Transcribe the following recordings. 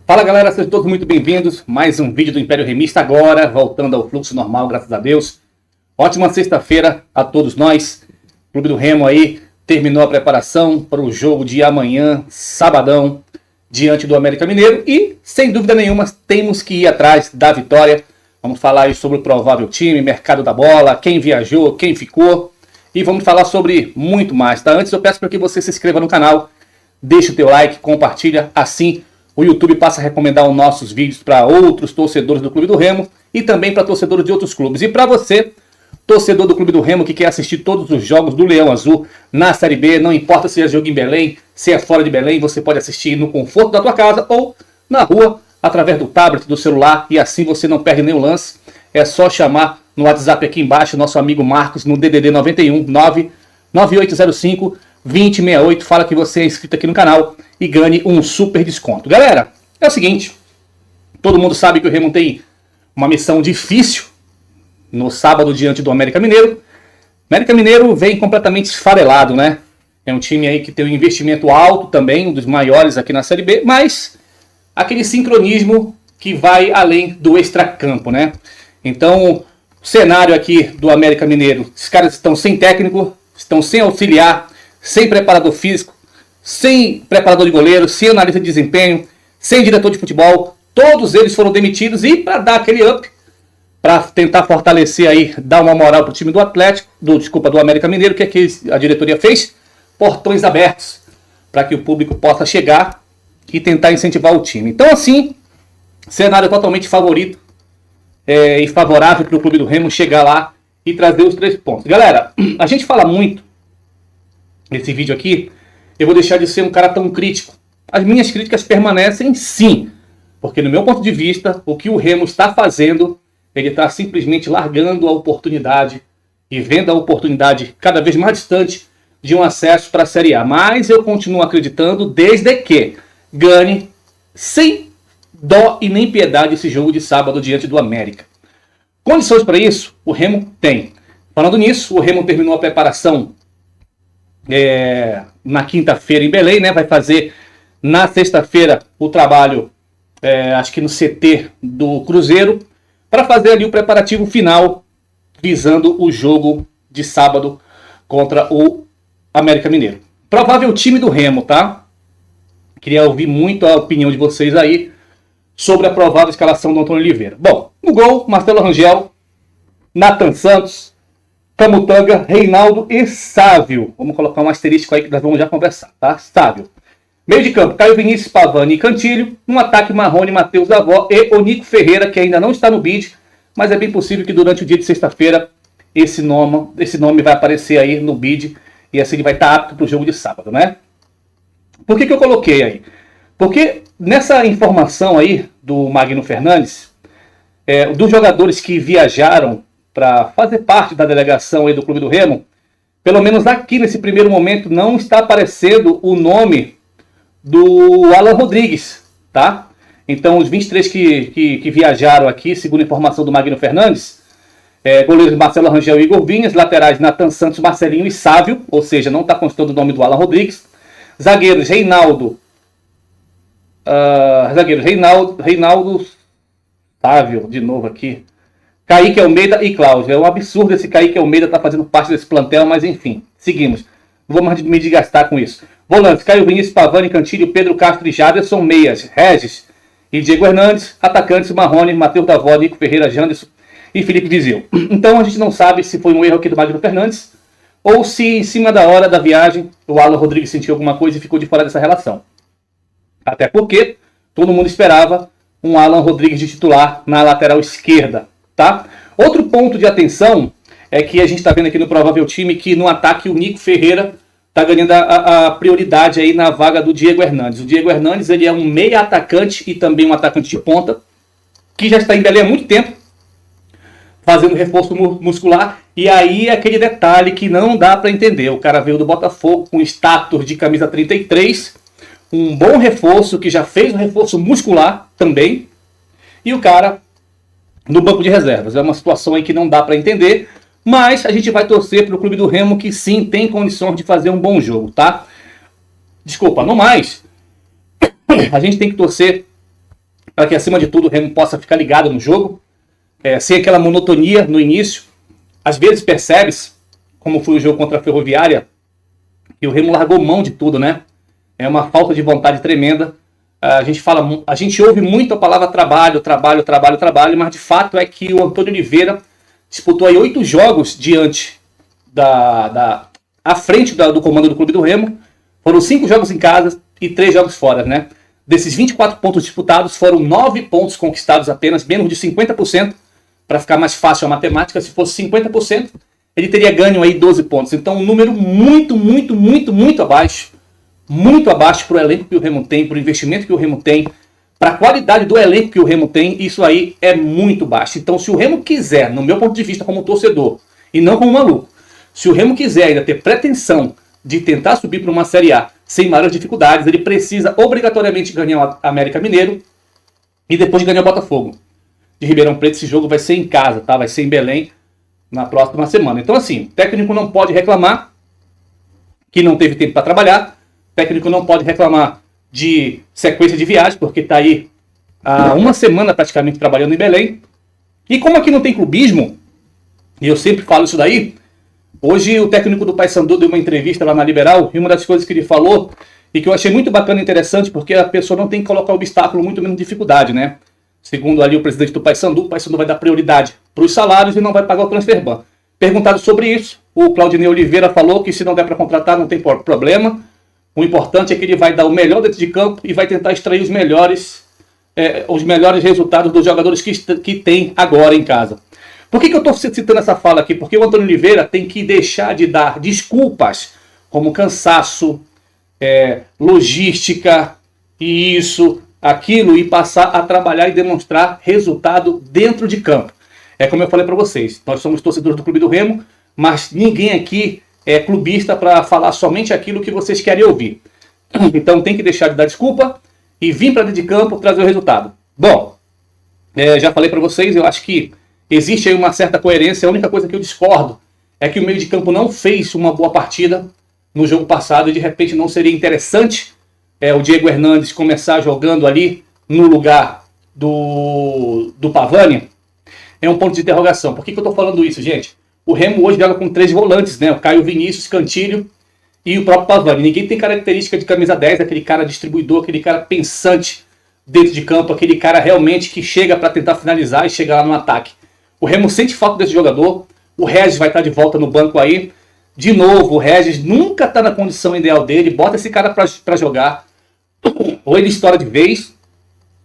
Fala galera, sejam todos muito bem-vindos. Mais um vídeo do Império Remista agora, voltando ao fluxo normal, graças a Deus. Ótima sexta-feira a todos nós. O Clube do Remo aí terminou a preparação para o jogo de amanhã, sabadão, diante do América Mineiro. E, sem dúvida nenhuma, temos que ir atrás da vitória. Vamos falar aí sobre o provável time, mercado da bola, quem viajou, quem ficou. E vamos falar sobre muito mais, tá? Antes eu peço para que você se inscreva no canal, deixe o teu like, compartilha, assim o YouTube passa a recomendar os nossos vídeos para outros torcedores do Clube do Remo e também para torcedores de outros clubes. E para você, torcedor do Clube do Remo que quer assistir todos os jogos do Leão Azul na Série B, não importa se é jogo em Belém, se é fora de Belém, você pode assistir no conforto da tua casa ou na rua, através do tablet, do celular, e assim você não perde nenhum lance. É só chamar no WhatsApp aqui embaixo, nosso amigo Marcos, no DDD 91 99805 2068, fala que você é inscrito aqui no canal e ganhe um super desconto. Galera, é o seguinte, todo mundo sabe que o Remo tem uma missão difícil no sábado diante do América Mineiro. América Mineiro vem completamente esfarelado, né? É um time aí que tem um investimento alto também, um dos maiores aqui na Série B, mas aquele sincronismo que vai além do extracampo, né? Então, o cenário aqui do América Mineiro, os caras estão sem técnico, estão sem auxiliar, sem preparador físico, sem preparador de goleiro, sem analista de desempenho, sem diretor de futebol. Todos eles foram demitidos e para dar aquele up, para tentar fortalecer aí, dar uma moral para o time do Atlético, do América Mineiro, o que é que a diretoria fez? Portões abertos, para que o público possa chegar e tentar incentivar o time. Então assim, cenário totalmente favorito e favorável para o Clube do Remo chegar lá e trazer os 3 pontos. Galera, a gente fala muito nesse vídeo aqui, eu vou deixar de ser um cara tão crítico. As minhas críticas permanecem sim, porque no meu ponto de vista, o que o Remo está fazendo, ele está simplesmente largando a oportunidade e vendo a oportunidade cada vez mais distante de um acesso para a Série A. Mas eu continuo acreditando desde que ganhe sem dó e nem piedade esse jogo de sábado diante do América. Condições para isso, o Remo tem. Falando nisso, o Remo terminou a preparação na quinta-feira em Belém, né? Vai fazer na sexta-feira o trabalho, acho que no CT do Cruzeiro, para fazer ali o preparativo final, visando o jogo de sábado contra o América Mineiro. Provável time do Remo, tá? Queria ouvir muito a opinião de vocês aí sobre a provável escalação do Antônio Oliveira. Bom, no gol, Marcelo Rangel, Nathan Santos, Camutanga, Reinaldo e Sávio. Vamos colocar um asterístico aí que nós vamos já conversar, tá? Sávio. Meio de campo, Caio Vinícius, Pavani e Cantilho. No ataque, Marrone, Matheus Davó e o Nico Ferreira, que ainda não está no bid, mas é bem possível que durante o dia de sexta-feira esse nome vai aparecer aí no bid e assim ele vai estar apto para o jogo de sábado, né? Por que eu coloquei aí? Porque nessa informação aí do Magno Fernandes, dos jogadores que viajaram para fazer parte da delegação aí do Clube do Remo, pelo menos aqui nesse primeiro momento não está aparecendo o nome do Alan Rodrigues, tá? Então os 23 que viajaram aqui, segundo a informação do Magno Fernandes, goleiros Marcelo Rangel e Igor Vinhas, laterais Nathan Santos, Marcelinho e Sávio, ou seja, não está constando o nome do Alan Rodrigues, zagueiros Reinaldo Sávio, de novo aqui, Kaique Almeida e Cláudio. É um absurdo esse Kaique Almeida estar fazendo parte desse plantel, mas enfim, seguimos. Não vou mais me desgastar com isso. Volantes, Caio Vinícius, Pavani, Cantilho, Pedro Castro e Jaderson. Meias, Regis e Diego Hernandes. Atacantes, Marrone, Matheus Davó, Nico Ferreira, Janderson e Felipe Vizeu. Então a gente não sabe se foi um erro aqui do Magno Fernandes ou se em cima da hora da viagem o Alan Rodrigues sentiu alguma coisa e ficou de fora dessa relação. Até porque todo mundo esperava um Alan Rodrigues de titular na lateral esquerda. Tá? Outro ponto de atenção é que a gente está vendo aqui no provável time que no ataque o Nico Ferreira está ganhando a prioridade aí na vaga do Diego Hernandes. O Diego Hernandes ele é um meia atacante e também um atacante de ponta que já está em Belém há muito tempo fazendo reforço muscular, e aí é aquele detalhe que não dá para entender. O cara veio do Botafogo com status de camisa 33, um bom reforço que já fez um reforço muscular também, e o cara no banco de reservas. É uma situação aí que não dá para entender, mas a gente vai torcer para o Clube do Remo que sim tem condições de fazer um bom jogo, tá? Desculpa, no mais, a gente tem que torcer para que acima de tudo o Remo possa ficar ligado no jogo, sem aquela monotonia no início. Às vezes percebe-se, como foi o jogo contra a Ferroviária, que o Remo largou mão de tudo, né? É uma falta de vontade tremenda. A gente ouve muito a palavra trabalho, mas de fato é que o Antônio Oliveira disputou aí 8 jogos diante à frente do comando do Clube do Remo. Foram 5 jogos em casa e 3 jogos fora, né? Desses 24 pontos disputados, foram 9 pontos conquistados apenas, menos de 50%, para ficar mais fácil a matemática. Se fosse 50%, ele teria ganho aí 12 pontos. Então, um número muito abaixo. Muito abaixo para o elenco que o Remo tem, para o investimento que o Remo tem, para a qualidade do elenco que o Remo tem. Isso aí é muito baixo. Então, se o Remo quiser, no meu ponto de vista como torcedor, e não como maluco, se o Remo quiser ainda ter pretensão de tentar subir para uma Série A sem maiores dificuldades, ele precisa obrigatoriamente ganhar o América Mineiro e depois ganhar o Botafogo de Ribeirão Preto. Esse jogo vai ser em casa, tá? Vai ser em Belém na próxima semana. Então, assim, o técnico não pode reclamar que não teve tempo para trabalhar. O técnico não pode reclamar de sequência de viagem, porque está aí há uma semana praticamente trabalhando em Belém. E como aqui não tem clubismo, e eu sempre falo isso daí, hoje o técnico do Paysandu deu uma entrevista lá na Liberal, e uma das coisas que ele falou, e que eu achei muito bacana e interessante, porque a pessoa não tem que colocar obstáculo, muito menos dificuldade, né? Segundo ali o presidente do Paysandu, o Paysandu vai dar prioridade para os salários e não vai pagar o transferban. Perguntado sobre isso, o Claudinei Oliveira falou que se não der para contratar não tem problema. O importante é que ele vai dar o melhor dentro de campo e vai tentar extrair os melhores resultados dos jogadores que tem agora em casa. Por que eu estou citando essa fala aqui? Porque o Antônio Oliveira tem que deixar de dar desculpas como cansaço, logística, e isso, aquilo, e passar a trabalhar e demonstrar resultado dentro de campo. É como eu falei para vocês, nós somos torcedores do Clube do Remo, mas ninguém aqui é clubista para falar somente aquilo que vocês querem ouvir. Então tem que deixar de dar desculpa e vir para dentro de campo trazer o resultado. Bom, já falei para vocês, eu acho que existe aí uma certa coerência. A única coisa que eu discordo é que o meio de campo não fez uma boa partida no jogo passado e de repente não seria interessante o Diego Hernandes começar jogando ali no lugar do Pavani. É um ponto de interrogação. Por que eu estou falando isso, gente? O Remo hoje joga com 3 volantes, né? O Caio Vinícius, Cantilho e o próprio Pavani. Ninguém tem característica de camisa 10, aquele cara distribuidor, aquele cara pensante dentro de campo, aquele cara realmente que chega para tentar finalizar e chegar lá no ataque. O Remo sente falta desse jogador. O Regis vai estar de volta no banco aí. De novo, o Regis nunca está na condição ideal dele. Bota esse cara para jogar. Ou ele estoura de vez,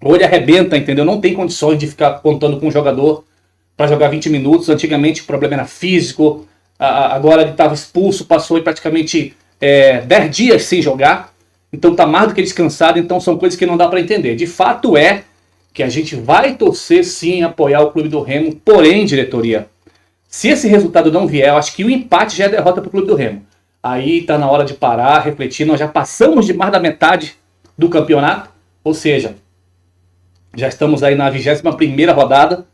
ou ele arrebenta, entendeu? Não tem condições de ficar contando com um jogador para jogar 20 minutos. Antigamente o problema era físico, agora ele estava expulso, passou aí praticamente 10 dias sem jogar, então está mais do que descansado. Então são coisas que não dá para entender. De fato é que a gente vai torcer sim, apoiar o Clube do Remo, porém, diretoria, se esse resultado não vier, eu acho que o empate já é derrota para o Clube do Remo. Aí está na hora de parar, refletir. Nós já passamos de mais da metade do campeonato, ou seja, já estamos aí na 21ª rodada,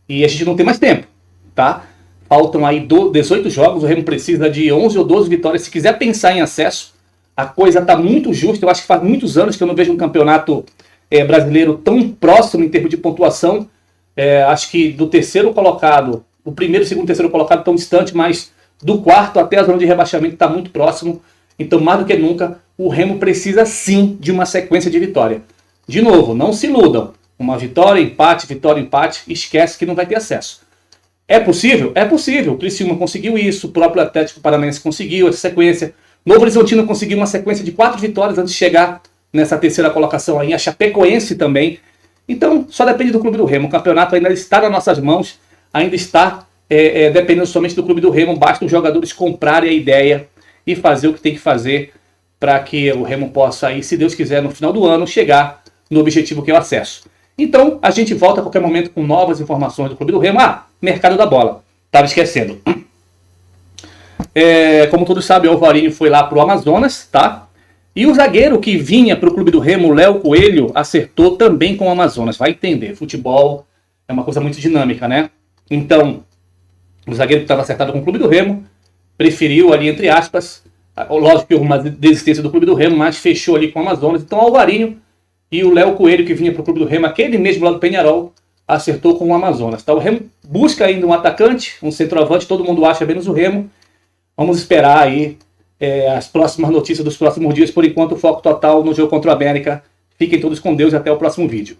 e a gente não tem mais tempo, tá? Faltam aí 18 jogos, o Remo precisa de 11 ou 12 vitórias. Se quiser pensar em acesso, a coisa tá muito justa. Eu acho que faz muitos anos que eu não vejo um campeonato brasileiro tão próximo em termos de pontuação. Acho que do terceiro colocado, o primeiro, segundo, terceiro colocado tão distante, mas do quarto até a zona de rebaixamento está muito próximo. Então, mais do que nunca, o Remo precisa sim de uma sequência de vitória. De novo, não se iludam. Uma vitória, empate, esquece que não vai ter acesso. É possível? É possível. O Criciúma conseguiu isso, o próprio Atlético Paranaense conseguiu essa sequência. Novo Horizontino conseguiu uma sequência de 4 vitórias antes de chegar nessa terceira colocação aí. A Chapecoense também. Então, só depende do Clube do Remo. O campeonato ainda está nas nossas mãos, ainda está dependendo somente do Clube do Remo. Basta os jogadores comprarem a ideia e fazer o que tem que fazer para que o Remo possa, aí, se Deus quiser, no final do ano, chegar no objetivo que é o acesso. Então, a gente volta a qualquer momento com novas informações do Clube do Remo. Mercado da bola. Estava esquecendo. Como todos sabem, o Alvarinho foi lá para o Amazonas, tá? E o zagueiro que vinha para o Clube do Remo, Léo Coelho, acertou também com o Amazonas. Vai entender, futebol é uma coisa muito dinâmica, né? Então, o zagueiro que estava acertado com o Clube do Remo preferiu ali, entre aspas, lógico que houve uma desistência do Clube do Remo, mas fechou ali com o Amazonas. Então, o Alvarinho E o Léo Coelho, que vinha para o Clube do Remo, aquele mesmo lá do Peñarol, acertou com o Amazonas. Tá? O Remo busca ainda um atacante, um centroavante, todo mundo acha, menos o Remo. Vamos esperar aí as próximas notícias dos próximos dias. Por enquanto, o foco total no jogo contra o América. Fiquem todos com Deus e até o próximo vídeo.